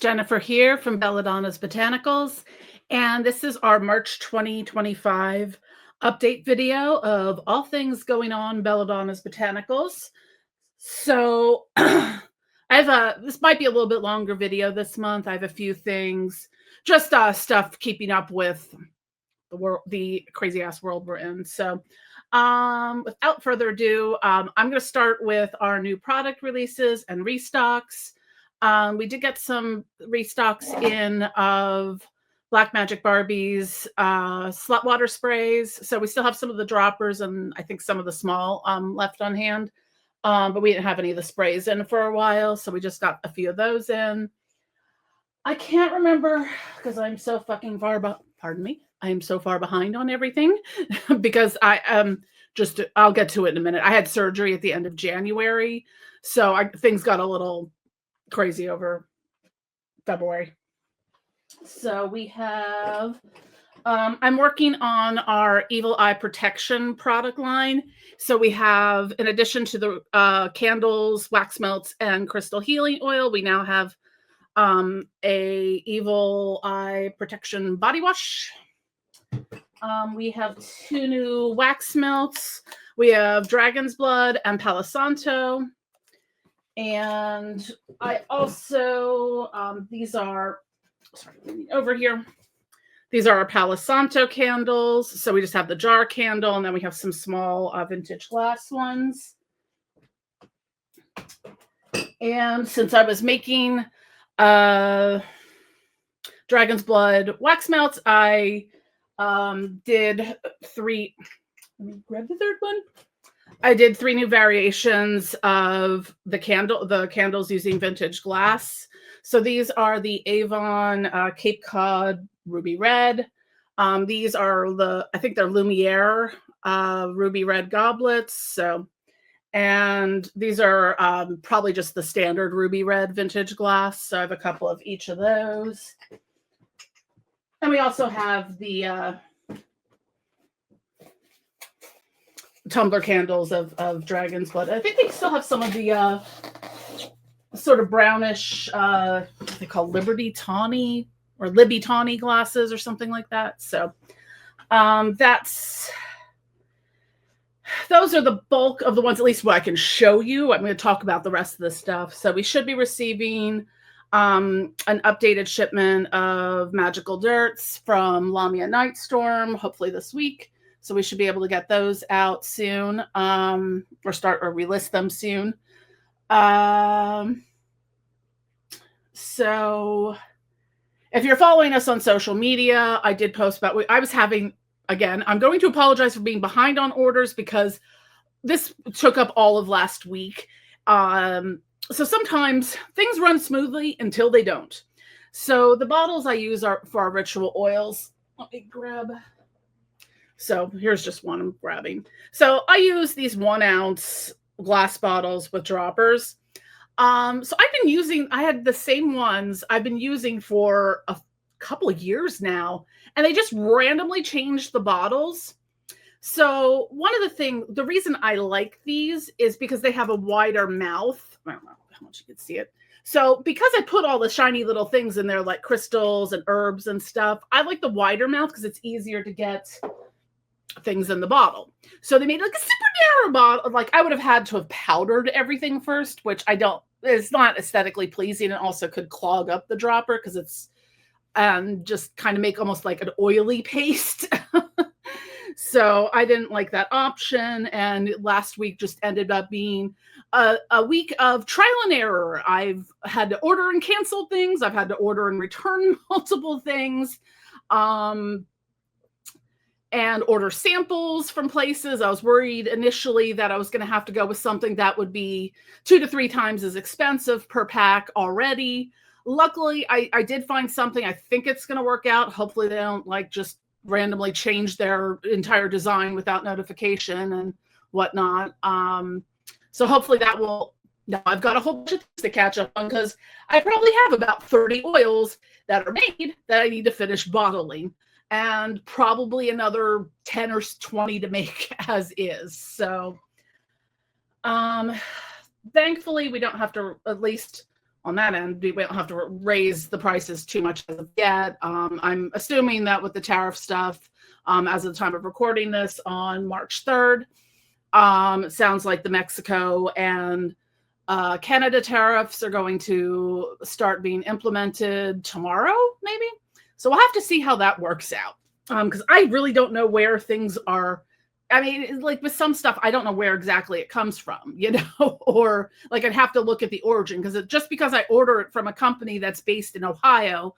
Jennifer here from Belladonna's Botanicals, and this is our March 2025 update video of all things going on Belladonna's Botanicals. So this might be a little bit longer video this month. I have a few things, just stuff keeping up with the crazy ass world we're in. So without further ado, I'm going to start with our new product releases and restocks. We did get some restocks in of Black Magic Barbie's slut water sprays. So we still have some of the droppers and I think some of the small left on hand. But we didn't have any of the sprays in for a while. So we just got a few of those in. I can't remember because I'm so fucking far pardon me. I am so far behind on everything because I'll get to it in a minute. I had surgery at the end of January. So things got a little crazy over February. So we have, I'm working on our Evil Eye Protection product line. So we have, in addition to the candles, wax melts, and crystal healing oil, we now have a Evil Eye Protection body wash. We have 2 new wax melts. We have Dragon's Blood and Palo Santo. And I also, these are, over here. These are our Palo Santo candles. So we just have the jar candle, and then we have some small vintage glass ones. And since I was making Dragon's Blood wax melts, I did 3. Let me grab the third one. I did 3 new variations of the candles using vintage glass. So these are the Avon Cape Cod Ruby Red. These are I think they're Lumiere Ruby Red goblets. So, and these are probably just the standard Ruby Red vintage glass. So I have a couple of each of those. And we also have the tumbler candles of Dragon's Blood. I think they still have some of the sort of brownish, what they call Liberty Tawny or Libby Tawny glasses or something like that. So those are the bulk of the ones, at least what I can show you. I'm going to talk about the rest of the stuff. So we should be receiving an updated shipment of Magical Dirts from Lamia Nightstorm, hopefully this week. So we should be able to get those out soon, or relist them soon. So if you're following us on social media, I did post about, I was having, again, I'm going to apologize for being behind on orders because this took up all of last week. So sometimes things run smoothly until they don't. So the bottles I use are for our ritual oils. Let me grab. So here's just one I'm grabbing. So I use these 1 ounce glass bottles with droppers. So I had the same ones I've been using for a couple of years now, and they just randomly changed the bottles. So the reason I like these is because they have a wider mouth. I don't know how much you can see it. So because I put all the shiny little things in there, like crystals and herbs and stuff, I like the wider mouth because it's easier to get things in the bottle. So they made like a super narrow bottle. Like I would have had to have powdered everything first, which it's not aesthetically pleasing, and also could clog up the dropper because it's just kind of make almost like an oily paste. So I didn't like that option. And last week just ended up being a week of trial and error. I've had to order and cancel things. I've had to order and return multiple things. And order samples from places. I was worried initially that I was going to have to go with something that would be 2 to 3 times as expensive per pack already. Luckily, I did find something. I think it's going to work out. Hopefully they don't just randomly change their entire design without notification and whatnot. So hopefully that will, I've got a whole bunch of things to catch up on because I probably have about 30 oils that are made that I need to finish bottling. And probably another 10 or 20 to make as is. So thankfully we don't have to, at least on that end. We don't have to raise the prices too much as of yet. I'm assuming that with the tariff stuff, as of the time of recording this on March 3rd, it sounds like the Mexico and Canada tariffs are going to start being implemented tomorrow, maybe. So we'll have to see how that works out. Because I really don't know where things are. I mean, like with some stuff, I don't know where exactly it comes from, or like I'd have to look at the origin, because just because I order it from a company that's based in Ohio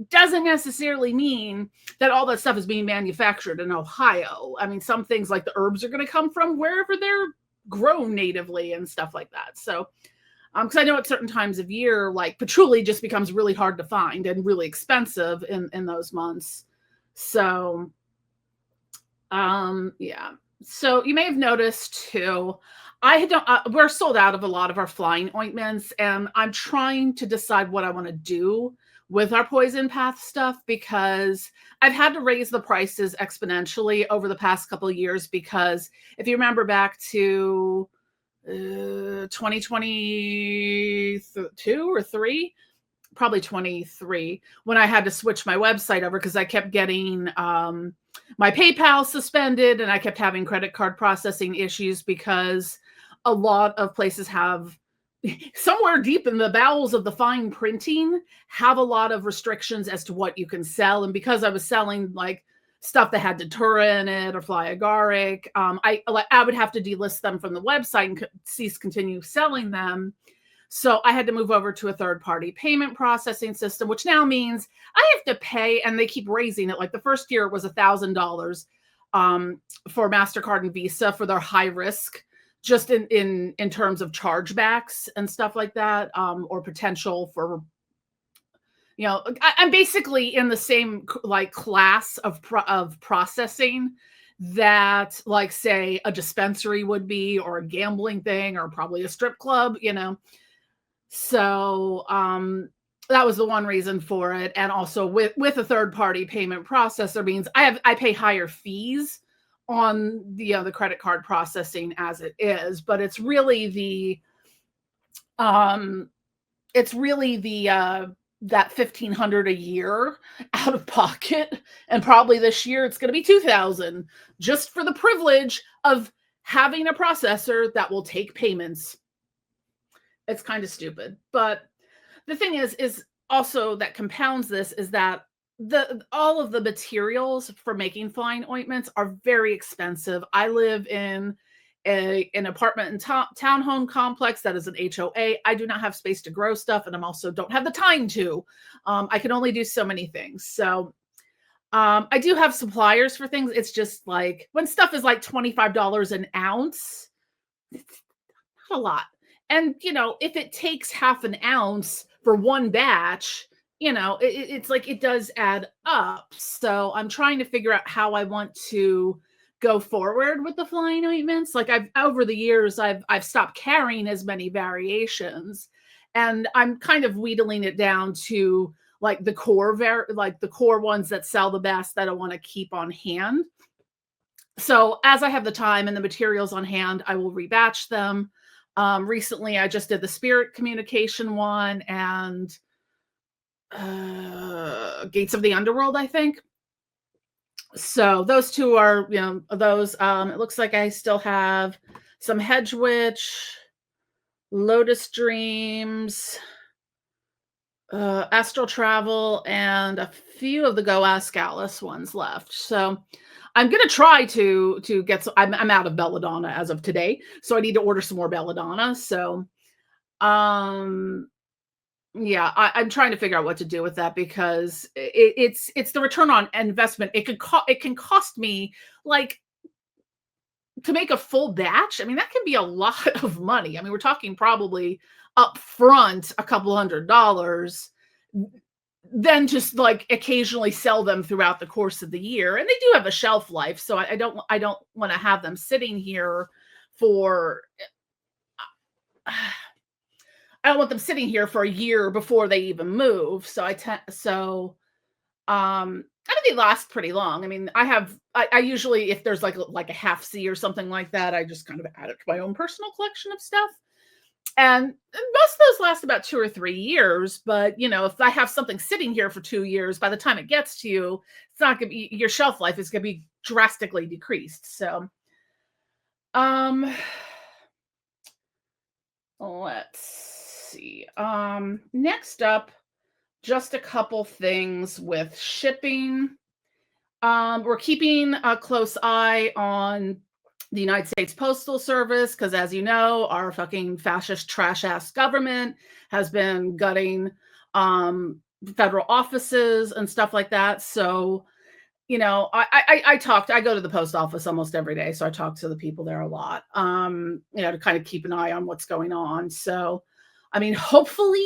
doesn't necessarily mean that all that stuff is being manufactured in Ohio. I mean, some things like the herbs are going to come from wherever they're grown natively and stuff like that. So, because I know at certain times of year, like patchouli just becomes really hard to find and really expensive in those months. So, yeah. So you may have noticed too, we're sold out of a lot of our flying ointments, and I'm trying to decide what I want to do with our poison path stuff, because I've had to raise the prices exponentially over the past couple of years, because if you remember back to 2022 or 3, probably 23, when I had to switch my website over because I kept getting my PayPal suspended, and I kept having credit card processing issues because a lot of places have, somewhere deep in the bowels of the fine printing, have a lot of restrictions as to what you can sell. And because I was selling like stuff that had datura in it or fly agaric, I would have to delist them from the website and cease continue selling them. So I had to move over to a third-party payment processing system, which now means I have to pay, and they keep raising it. Like the first year it was $1,000 for MasterCard and Visa for their high risk, just in terms of chargebacks and stuff like that, or potential for, I'm basically in the same like class of processing that, like, say a dispensary would be, or a gambling thing, or probably a strip club. So that was the one reason for it. And also with a third party payment processor means I pay higher fees on the credit card processing as it is, but it's really the that $1,500 a year out of pocket, and probably this year it's going to be $2,000 just for the privilege of having a processor that will take payments. It's kind of stupid. But the thing is also that compounds this is that all of the materials for making flying ointments are very expensive. I live in an apartment and townhome complex that is an HOA. I do not have space to grow stuff, and I'm also don't have the time to. I can only do so many things. So I do have suppliers for things. It's just like when stuff is like $25 an ounce, it's not a lot. And, if it takes half an ounce for one batch, it's like it does add up. So I'm trying to figure out how I want to go forward with the flying ointments. Like over the years, I've stopped carrying as many variations, and I'm kind of wheedling it down to like the core ones that sell the best that I want to keep on hand. So as I have the time and the materials on hand, I will rebatch them. Recently, I just did the spirit communication one and Gates of the Underworld, I think. So those two are, those. It looks like I still have some Hedge Witch, Lotus Dreams, Astral Travel, and a few of the Go Ask Alice ones left. So I'm going to try to get I'm out of belladonna as of today, so I need to order some more belladonna. So, yeah, I'm trying to figure out what to do with that, because it's the return on investment. It can cost me, like, to make a full batch. I mean, that can be a lot of money. I mean, we're talking probably up front a couple $100s, then just like occasionally sell them throughout the course of the year. And they do have a shelf life, so I don't want to have them sitting here for I don't want them sitting here for a year before they even move. So I mean, they last pretty long. I mean, I usually, if there's like a half C or something like that, I just kind of add it to my own personal collection of stuff. And most of those last about 2 or 3 years, but, if I have something sitting here for 2 years, by the time it gets to you, it's not gonna be your shelf life is gonna be drastically decreased. So, um, let's see. Next up, just a couple things with shipping. We're keeping a close eye on the United States Postal Service because, as you know, our fucking fascist trash ass government has been gutting federal offices and stuff like that. So, I go to the post office almost every day, so I talk to the people there a lot. To kind of keep an eye on what's going on. So, I mean, hopefully,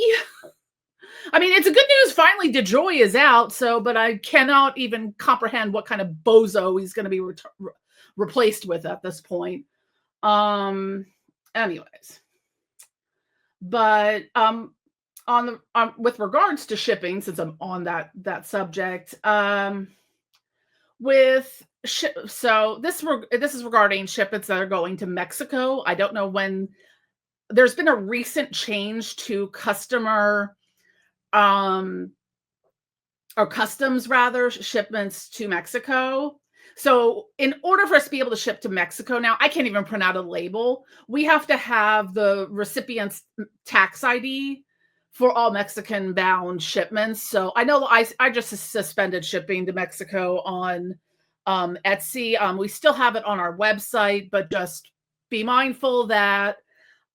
it's a good news. Finally, DeJoy is out. So, but I cannot even comprehend what kind of bozo he's going to be replaced with at this point. Um, anyways, but on the with regards to shipping, since I'm on that subject, so this is regarding shipments that are going to Mexico. I don't know when there's been a recent change to um customs rather shipments to Mexico. So in order for us to be able to ship to Mexico now, I can't even print out a label. We have to have the recipient's tax ID for all Mexican bound shipments. So I know I just suspended shipping to Mexico on Etsy. We still have it on our website, but just be mindful that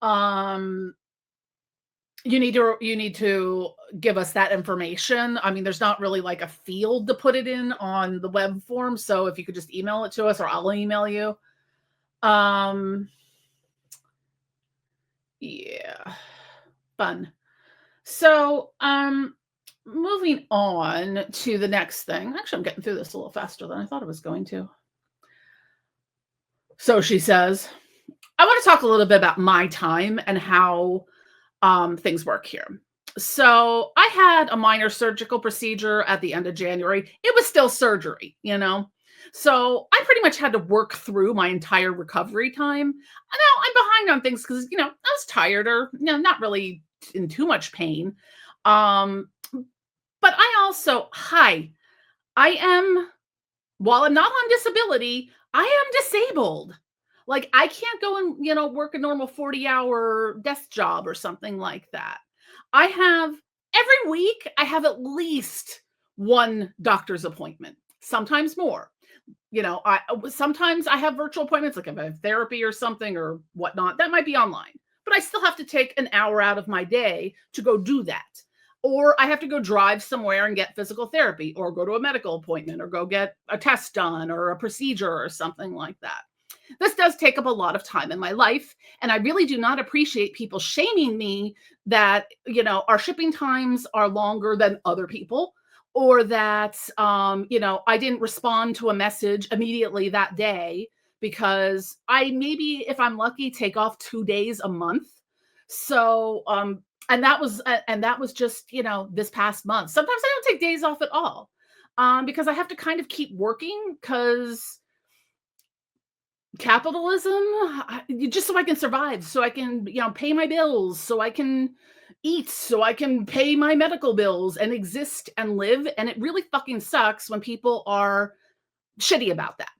um you need to give us that information. I mean, there's not really like a field to put it in on the web form. So if you could just email it to us or I'll email you. Um yeah. Fun. So moving on to the next thing. Actually, I'm getting through this a little faster than I thought I was going to. So she says, I want to talk a little bit about my time and how things work here. So I had a minor surgical procedure at the end of January. It was still surgery. So I pretty much had to work through my entire recovery time. And now I'm behind on things because, I was tired or, not really in too much pain. Um, but I am, while I'm not on disability, I am disabled. Like I can't go and, work a normal 40-hour desk job or something like that. I have every week I have at least one doctor's appointment, sometimes more. I sometimes I have virtual appointments, like if I have therapy or something or whatnot, that might be online. But I still have to take an hour out of my day to go do that. Or I have to go drive somewhere and get physical therapy, or go to a medical appointment, or go get a test done, or a procedure, or something like that. This does take up a lot of time in my life, and I really do not appreciate people shaming me that, our shipping times are longer than other people, or that, I didn't respond to a message immediately that day because I maybe, if I'm lucky, take off 2 days a month. So, and that was just, this past month. Sometimes I don't take days off at all, because I have to kind of keep working because capitalism, just so I can survive, so I can, pay my bills, so I can eat, so I can pay my medical bills and exist and live. And it really fucking sucks when people are shitty about that.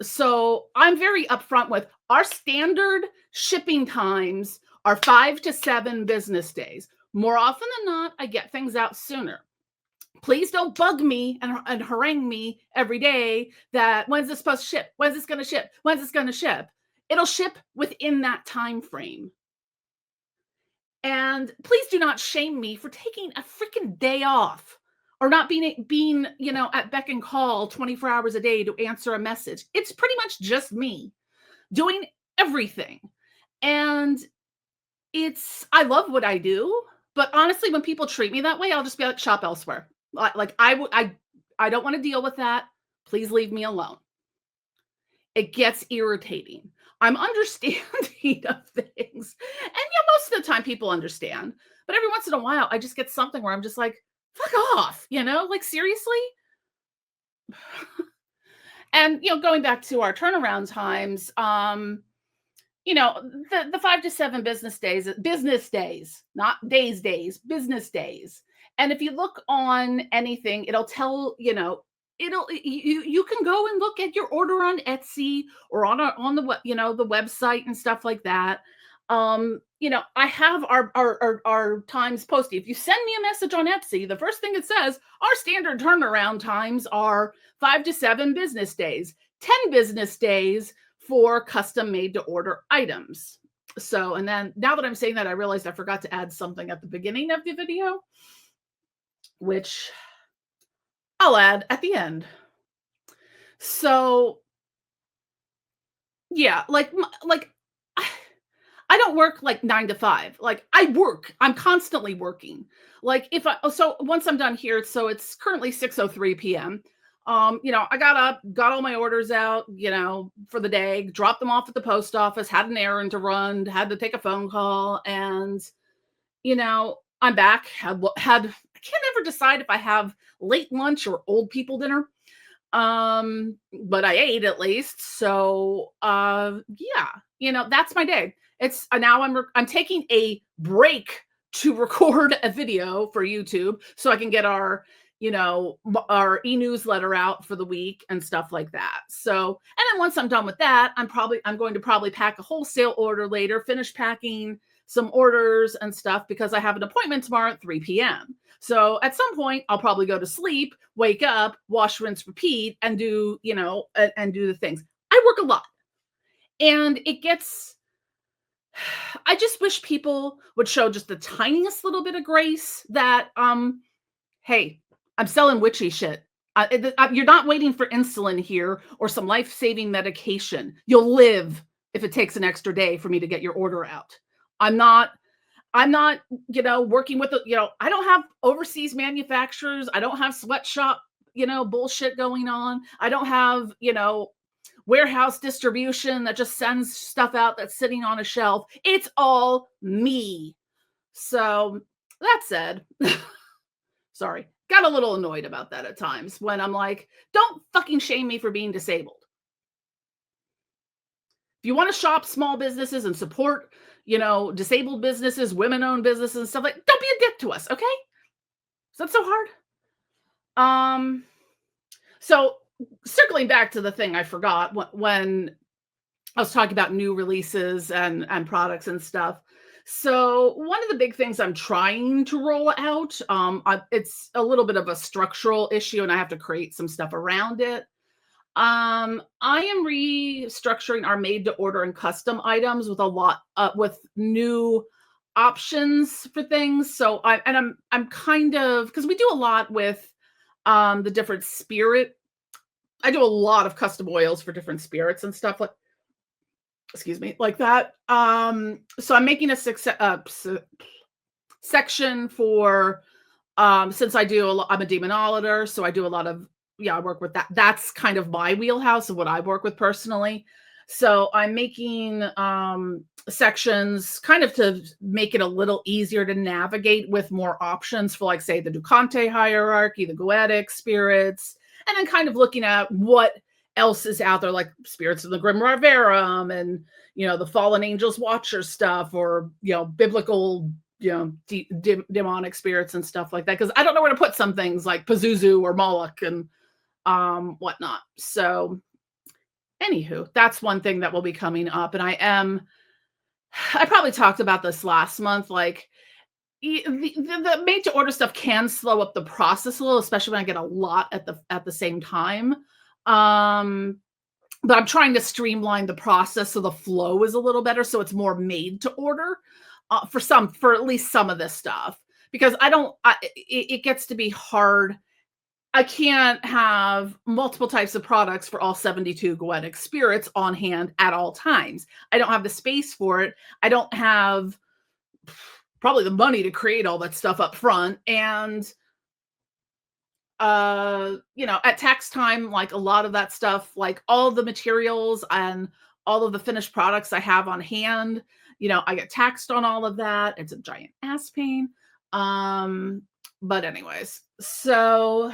So I'm very upfront with our standard shipping times are 5 to 7 business days. More often than not, I get things out sooner. Please don't bug me and harangue me every day that when's this supposed to ship? When's this going to ship? When's this going to ship? It'll ship within that time frame. And please do not shame me for taking a freaking day off or not being, at beck and call 24 hours a day to answer a message. It's pretty much just me doing everything. And I love what I do, but honestly, when people treat me that way, I'll just be like, shop elsewhere. Like I don't want to deal with that. Please leave me alone. It gets irritating. I'm understanding of things. And most of the time people understand. But every once in a while, I just get something where I'm just like, fuck off, like seriously? And going back to our turnaround times, the 5 to 7 business days, not days, business days. And if you look on anything, it'll tell, you can go and look at your order on Etsy or on the the website and stuff like that. I have our times posted. If you send me a message on Etsy, the first thing it says, our standard turnaround times are 5 to 7 business days, 10 business days for custom made to order items. So, and then now that I'm saying that, I realized I forgot to add something at the beginning of the video, which I'll add at the end. So, yeah, like I don't work like 9 to 5. Like I work. I'm constantly working. Like if I so once I'm done here, so it's currently 6:03 p.m. I got up, got all my orders out, for the day, dropped them off at the post office, had an errand to run, had to take a phone call, and I'm back. Had I can't ever decide if I have late lunch or old people dinner. But I ate at least. So yeah, that's my day. It's now I'm taking a break to record a video for YouTube so I can get our e-newsletter out for the week and stuff like that. So, and then once I'm done with that, I'm going to probably pack a wholesale order later, finish packing some orders and stuff because I have an appointment tomorrow at 3 p.m. So at some point, I'll probably go to sleep, wake up, wash, rinse, repeat, and and do the things. I work a lot, and it gets. I just wish people would show just the tiniest little bit of grace that, hey, I'm selling witchy shit. You're not waiting for insulin here or some life saving medication. You'll live if it takes an extra day for me to get your order out. I'm not I'm not, working with I don't have overseas manufacturers. I don't have sweatshop, bullshit going on. I don't have, warehouse distribution that just sends stuff out that's sitting on a shelf. It's all me. So that said, sorry, got a little annoyed about that at times when I'm like, don't fucking shame me for being disabled. If you want to shop small businesses and support, disabled businesses, women-owned businesses and stuff like, don't be a dick to us, okay? Is that so hard? So circling back to the thing I forgot when I was talking about new releases and products and stuff. So one of the big things I'm trying to roll out, it's a little bit of a structural issue, and I have to create some stuff around it. I am restructuring our made to order and custom items with a lot with new options for things. So I'm kind of because we do a lot with the different spirit. I do a lot of custom oils for different spirits and stuff like excuse me, like that. So I'm making a section for since I'm a demonologist, so I do a lot of I work with that. That's kind of my wheelhouse of what I work with personally. So I'm making sections kind of to make it a little easier to navigate with more options for like say the Ducante hierarchy, the Goetic spirits, and then kind of looking at what else is out there, like spirits of the Grimoire Verum and the Fallen Angels Watcher stuff, or biblical demonic spirits and stuff like that, because I don't know where to put some things like Pazuzu or Moloch and whatnot. So anywho, that's one thing that will be coming up. And I probably talked about this last month, like the made to order stuff can slow up the process a little, especially when I get a lot at the same time. But I'm trying to streamline the process so the flow is a little better, so it's more made to order for at least some of this stuff, because it gets to be hard. I can't have multiple types of products for all 72 Goetic spirits on hand at all times. I don't have the space for it. I don't have probably the money to create all that stuff up front. And at tax time, like a lot of that stuff, like all the materials and all of the finished products I have on hand, I get taxed on all of that. It's a giant ass pain. But anyways, so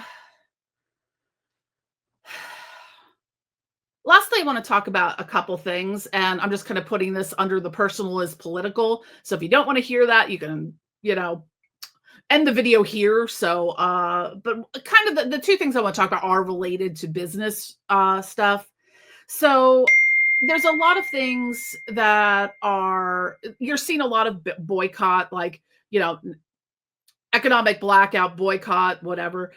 lastly, I want to talk about a couple things, and I'm just kind of putting this under the personal is political. So if you don't want to hear that, you can, you know, end the video here. So, but kind of the two things I want to talk about are related to business stuff. So there's a lot of things that are, you're seeing a lot of boycott, like, you know, economic blackout, boycott, whatever.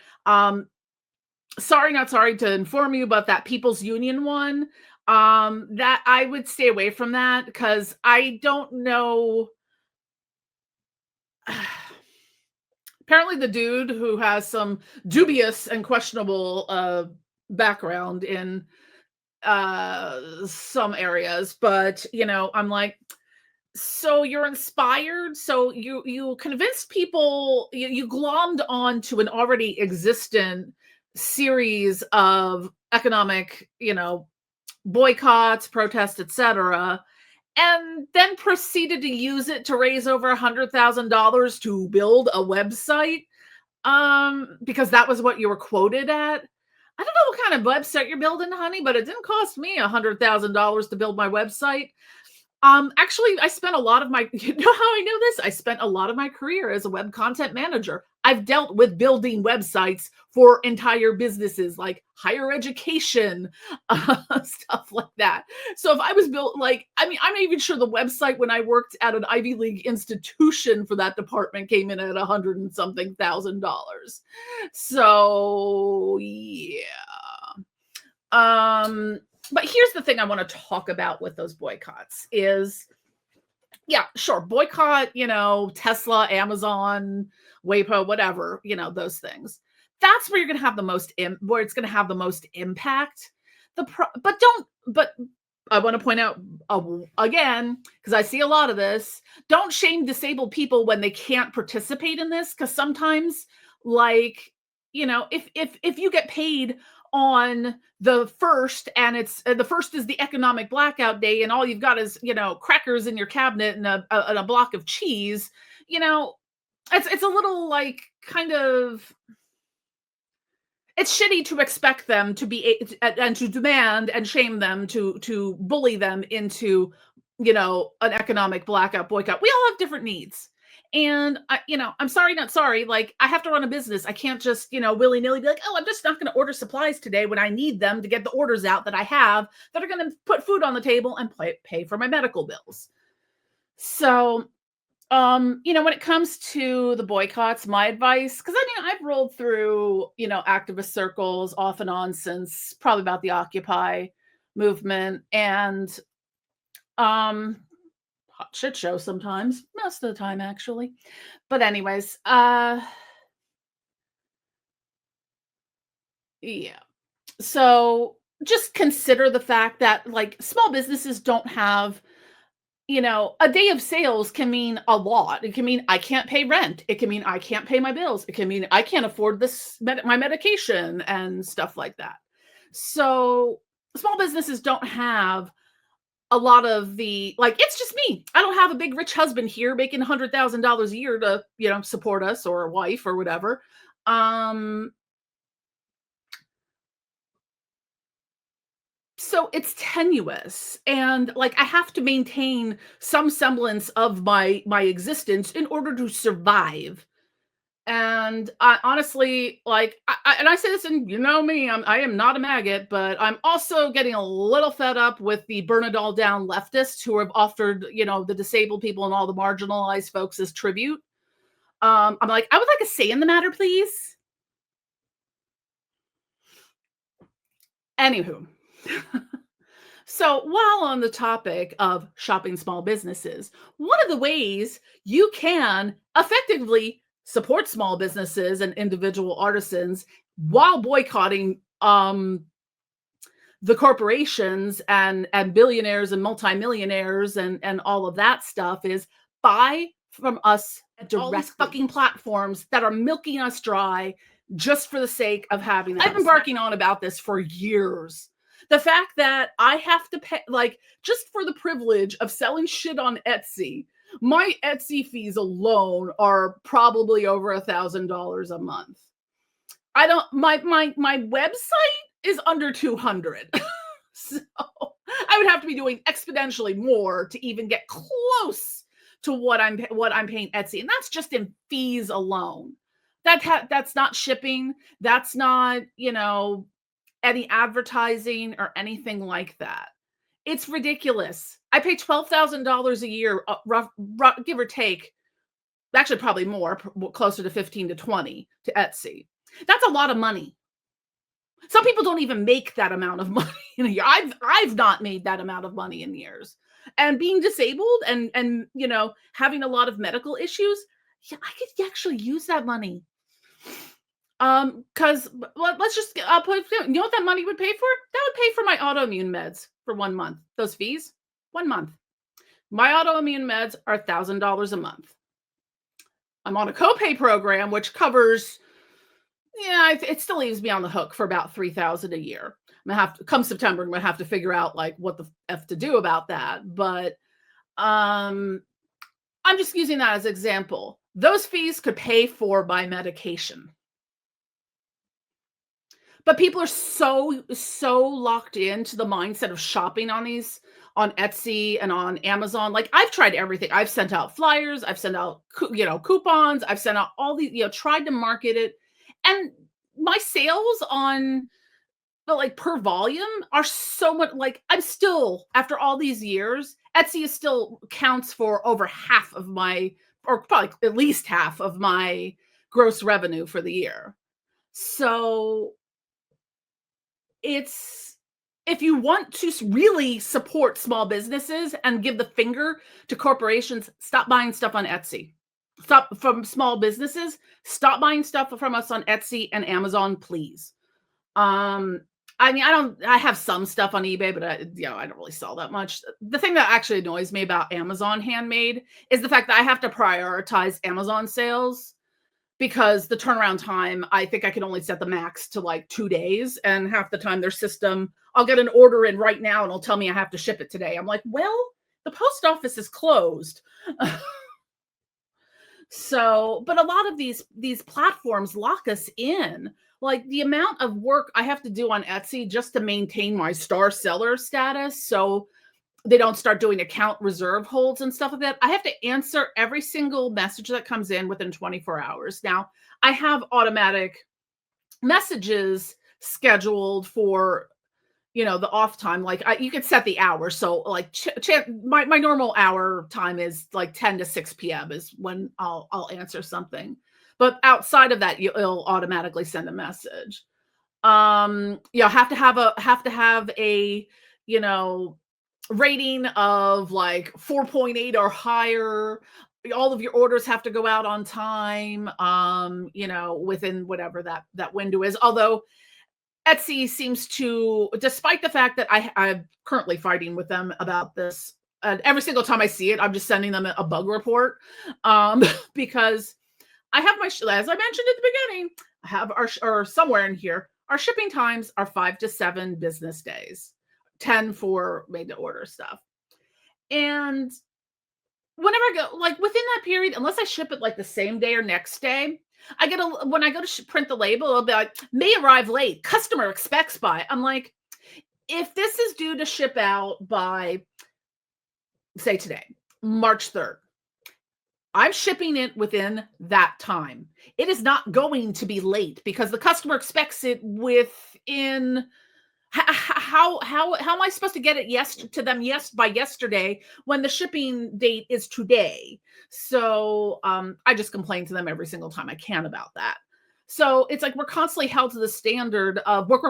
Sorry, not sorry to inform you about that People's Union one. That I would stay away from that because I don't know. Apparently, the dude who has some dubious and questionable background in some areas, but I'm like, so you're inspired, so you convinced people, you glommed on to an already existent series of economic, boycotts, protests, etc., and then proceeded to use it to raise over $100,000 to build a website, because that was what you were quoted at. I don't know what kind of website you're building, honey, but it didn't cost me $100,000 to build my website. Actually, I spent a lot of my, you know how I know this? I spent a lot of my career as a web content manager. I've dealt with building websites for entire businesses like higher education, stuff like that. So if I was built, like, I mean, I'm not even sure the website when I worked at an Ivy League institution for that department came in at 100 and something thousand dollars. So yeah. But here's the thing I want to talk about with those boycotts is, yeah, sure, boycott, Tesla, Amazon, Waypo, whatever, those things. That's where you're going to have the most, where it's going to have the most impact. But I want to point out again, because I see a lot of this, don't shame disabled people when they can't participate in this, because sometimes, like, if you get paid on the first, and it's the first is the economic blackout day, and all you've got is crackers in your cabinet and a block of cheese, it's a little like kind of, it's shitty to expect them to be and to demand and shame them, to bully them into an economic blackout, boycott. We all have different needs. And I'm sorry, not sorry. Like, I have to run a business. I can't just, willy-nilly be like, oh, I'm just not going to order supplies today when I need them to get the orders out that I have that are going to put food on the table and pay for my medical bills. So, when it comes to the boycotts, my advice, because I've rolled through, activist circles off and on since probably about the Occupy movement, and hot shit show sometimes, most of the time actually. But anyways, yeah. So just consider the fact that, like, small businesses don't have, a day of sales can mean a lot. It can mean I can't pay rent. It can mean I can't pay my bills. It can mean I can't afford my medication and stuff like that. So small businesses don't have a lot of the, like, it's just me. I don't have a big rich husband here making $100,000 a year to, support us, or a wife or whatever. So it's tenuous, and, like, I have to maintain some semblance of my existence in order to survive. And I honestly, like, and I say this, and you know me, I am not a maggot, but I'm also getting a little fed up with the burn it all down leftists who have offered, the disabled people and all the marginalized folks as tribute. I'm like, I would like a say in the matter, please. Anywho. So, while on the topic of shopping small businesses, one of the ways you can effectively support small businesses and individual artisans while boycotting the corporations and billionaires and multimillionaires and all of that stuff is buy from us direct fucking platforms that are milking us dry just for the sake of having them. I've been barking on about this for years. The fact that I have to pay, like, just for the privilege of selling shit on Etsy, my Etsy fees alone are probably over $1,000 a month. I don't, my website is under 200. So I would have to be doing exponentially more to even get close to what I'm paying Etsy, and that's just in fees alone. That's not shipping. That's not, any advertising or anything like that. It's ridiculous. I pay $12,000 a year, give or take. Actually, probably more, closer to 15 to 20 to Etsy. That's a lot of money. Some people don't even make that amount of money in a year. I've not made that amount of money in years. And being disabled and having a lot of medical issues, yeah, I could actually use that money. Because let's just I'll put you know what that money would pay for? That would pay for my autoimmune meds for 1 month. Those fees, 1 month. My autoimmune meds are $1,000 a month. I'm on a copay program which covers, yeah, it still leaves me on the hook for about $3,000 a year. I'm gonna have to come September. I'm gonna have to figure out like what the f to do about that. But um, I'm just using that as an example. Those fees could pay for my medication. But people are so locked into the mindset of shopping on Etsy and on Amazon. Like I've tried everything. I've sent out flyers, I've sent out coupons, I've sent out all these, tried to market it. And my sales on the like per volume are so much, like I'm still, after all these years, Etsy is still counts for over half of my, or probably at least half of my gross revenue for the year. So it's, if you want to really support small businesses and give the finger to corporations, stop buying stuff on Etsy. Stop from small businesses. Stop buying stuff from us on Etsy and Amazon, please. I mean, I have some stuff on eBay, but I don't really sell that much. The thing that actually annoys me about Amazon Handmade is the fact that I have to prioritize Amazon sales, because the turnaround time, I think I can only set the max to like 2 days. And half the time their system, I'll get an order in right now and it'll tell me I have to ship it today. I'm like, well, the post office is closed. So, but a lot of these platforms lock us in. Like the amount of work I have to do on Etsy just to maintain my star seller status, so they don't start doing account reserve holds and stuff like that. I have to answer every single message that comes in within 24 hours. Now, I have automatic messages scheduled for, the off time. Like you could set the hour. So like my normal hour time is like 10 to 6 p.m. is when I'll answer something. But outside of that, it'll automatically send a message. Have to have a, rating of like 4.8 or higher. All of your orders have to go out on time, within whatever that window is. Although Etsy seems to, despite the fact that I'm currently fighting with them about this, every single time I see it, I'm just sending them a bug report, because I have as I mentioned at the beginning, I have or somewhere in here, our shipping times are 5 to 7 business days, 10 for made to order stuff. And whenever I go, like within that period, unless I ship it like the same day or next day, I get when I go to print the label, it'll be like, may arrive late, customer expects by. I'm like, if this is due to ship out by, say today, March 3rd, I'm shipping it within that time. It is not going to be late because the customer expects it within. How am I supposed to get it to them by yesterday when the shipping date is today? So I just complain to them every single time I can about that. So it's like we're constantly held to the standard of work,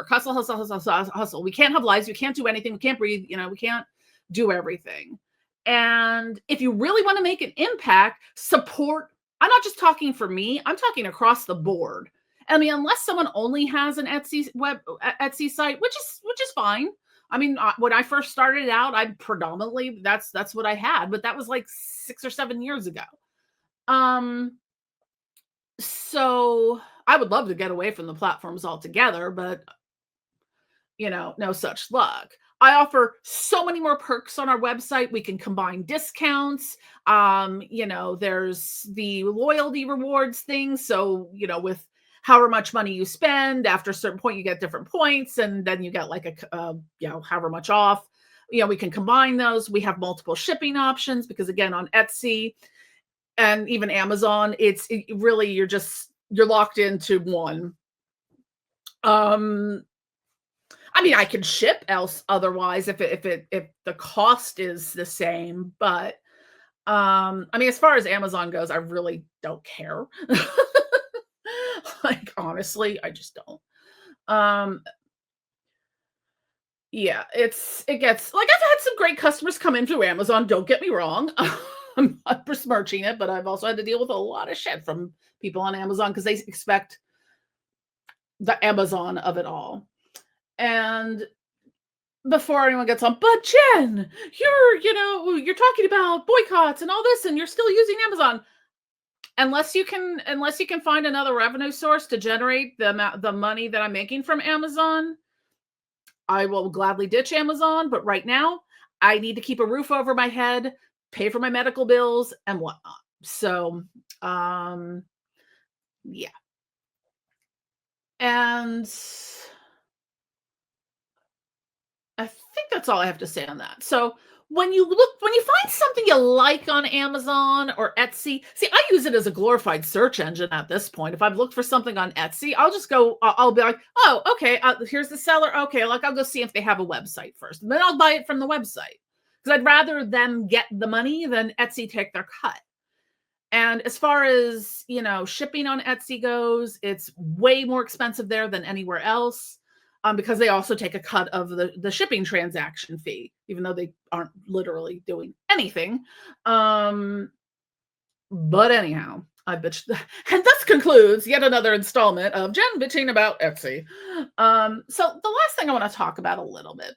hustle, hustle, hustle, hustle, hustle. We can't have lives. We can't do anything. We can't breathe. We can't do everything. And if you really want to make an impact, support. I'm not just talking for me. I'm talking across the board. I mean, unless someone only has an Etsy site, which is fine. I mean, when I first started out, I predominantly that's what I had, but that was like 6 or 7 years ago. So I would love to get away from the platforms altogether, but no such luck. I offer so many more perks on our website. We can combine discounts. There's the loyalty rewards thing. So, with however much money you spend, after a certain point, you get different points, and then you get like however much off. We can combine those. We have multiple shipping options because again, on Etsy and even Amazon, really, you're locked into one. I mean, I can ship else otherwise if the cost is the same, but I mean, as far as Amazon goes, I really don't care. Like, honestly, I just don't. Um, yeah, it gets like I've had some great customers come in through Amazon, don't get me wrong. I'm not besmirching it, but I've also had to deal with a lot of shit from people on Amazon because they expect the Amazon of it all. And before anyone gets on, but Jen, you're talking about boycotts and all this, and you're still using Amazon. Unless you can find another revenue source to generate the money that I'm making from Amazon, I will gladly ditch Amazon. But right now, I need to keep a roof over my head, pay for my medical bills, and whatnot. So, yeah. And I think that's all I have to say on that. So when you find something you like on Amazon or Etsy, see, I use it as a glorified search engine at this point. If I've looked for something on Etsy, I'll just go, I'll be like, oh, okay, here's the seller. Okay, like I'll go see if they have a website first, and then I'll buy it from the website because I'd rather them get the money than Etsy take their cut. And as far as, shipping on Etsy goes, it's way more expensive there than anywhere else, because they also take a cut of the shipping transaction fee, even though they aren't literally doing anything. But anyhow, I bitched. And thus concludes yet another installment of Jen bitching about Etsy. So the last thing I want to talk about a little bit,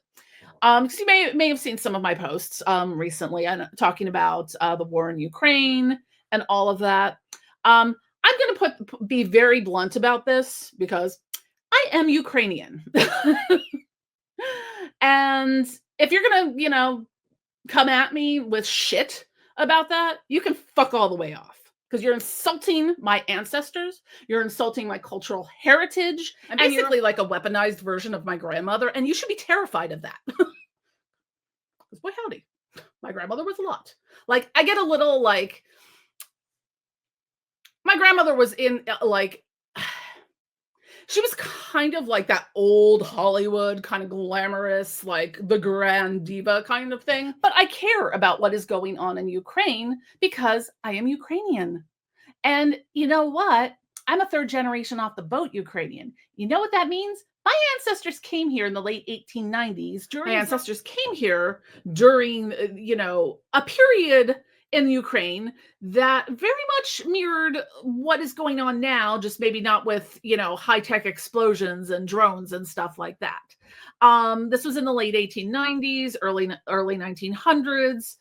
because you may have seen some of my posts recently talking about the war in Ukraine and all of that. I'm going to be very blunt about this because I am Ukrainian. And if you're going to, come at me with shit about that, you can fuck all the way off because you're insulting my ancestors. You're insulting my cultural heritage. And basically like a weaponized version of my grandmother. And you should be terrified of that. Because boy, howdy, my grandmother was a lot. Like, I get a little like, my grandmother was in she was kind of like that old Hollywood, kind of glamorous, like the grand diva kind of thing. But I care about what is going on in Ukraine because I am Ukrainian. And you know what? I'm a third generation off the boat Ukrainian. You know what that means? My ancestors came here in the late 1890s. My ancestors came here during, a period in Ukraine that very much mirrored what is going on now, just maybe not with, high-tech explosions and drones and stuff like that. This was in the late 1890s, early 1900s.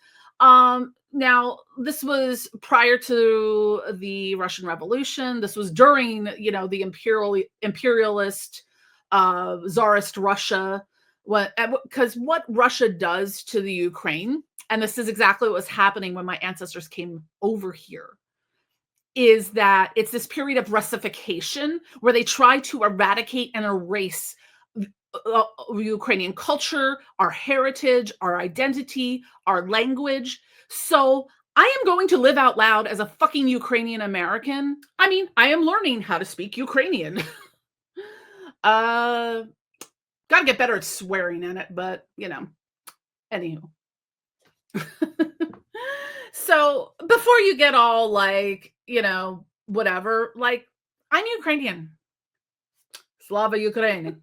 Now, this was prior to the Russian Revolution. This was during, the imperialist Tsarist Russia. Because what Russia does to the Ukraine, and this is exactly what was happening when my ancestors came over here, is that it's this period of Russification where they try to eradicate and erase Ukrainian culture, our heritage, our identity, our language. So I am going to live out loud as a fucking Ukrainian American. I mean, I am learning how to speak Ukrainian. Gotta get better at swearing in it, but anywho. So before you get all like, whatever, like, I'm Ukrainian. Slava Ukraine.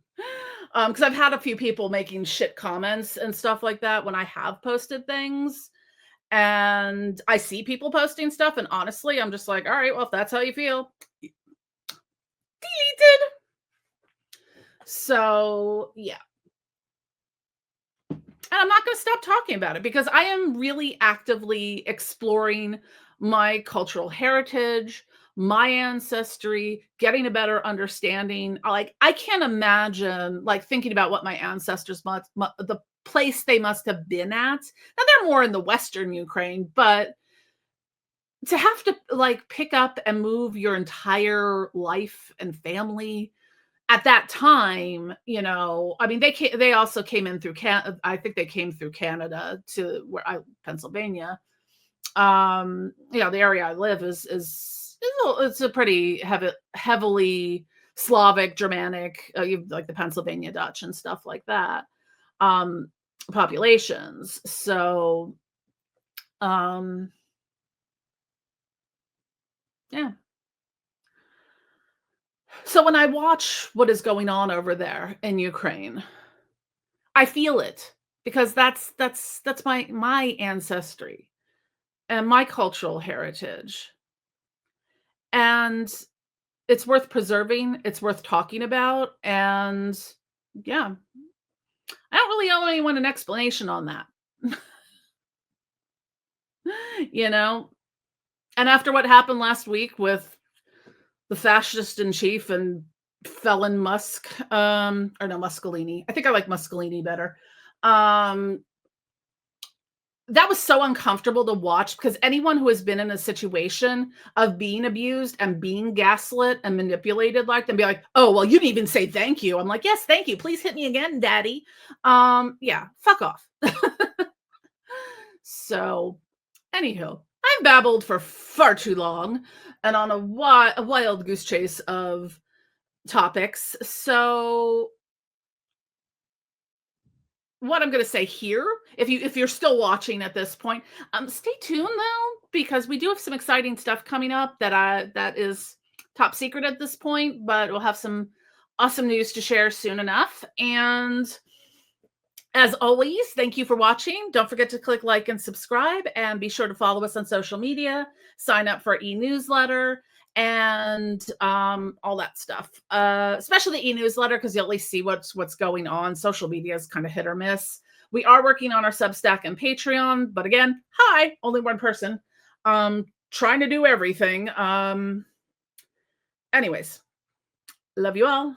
Because I've had a few people making shit comments and stuff like that when I have posted things. And I see people posting stuff, and honestly, I'm just like, all right, well, if that's how you feel, deleted. So, yeah. And I'm not going to stop talking about it because I am really actively exploring my cultural heritage, my ancestry, getting a better understanding. Like, I can't imagine, like, thinking about what my ancestors the place they must have been at. Now, they're more in the Western Ukraine, but to have to, like, pick up and move your entire life and family at that time, I mean, they also came in through I think they came through Canada to where Pennsylvania. The area I live it's a pretty heavily Slavic, Germanic, like the Pennsylvania Dutch and stuff like that, um, populations. So, um, yeah. So when I watch what is going on over there in Ukraine, I feel it because that's my ancestry and my cultural heritage. And it's worth preserving, it's worth talking about, and yeah, I don't really owe anyone an explanation on that. You know? And after what happened last week with the fascist in chief and felon Musk, or no, Muscolini. I think I like Muscolini better. Um, that was so uncomfortable to watch because anyone who has been in a situation of being abused and being gaslit and manipulated like them be like, "Oh, well, you didn't even say thank you." I'm like, "Yes, thank you. Please hit me again, daddy." Yeah, fuck off. So, anywho, I've babbled for far too long and on a wild goose chase of topics. So, what I'm going to say here, if you're still watching at this point, stay tuned though because we do have some exciting stuff coming up that is top secret at this point, but we'll have some awesome news to share soon enough. And as always, thank you for watching. Don't forget to click like and subscribe, and be sure to follow us on social media, sign up for e-newsletter, and all that stuff. Especially the e-newsletter because you'll at least see what's going on. Social media is kind of hit or miss. We are working on our Substack and Patreon, but again, hi, only one person. Trying to do everything. Anyways, love you all.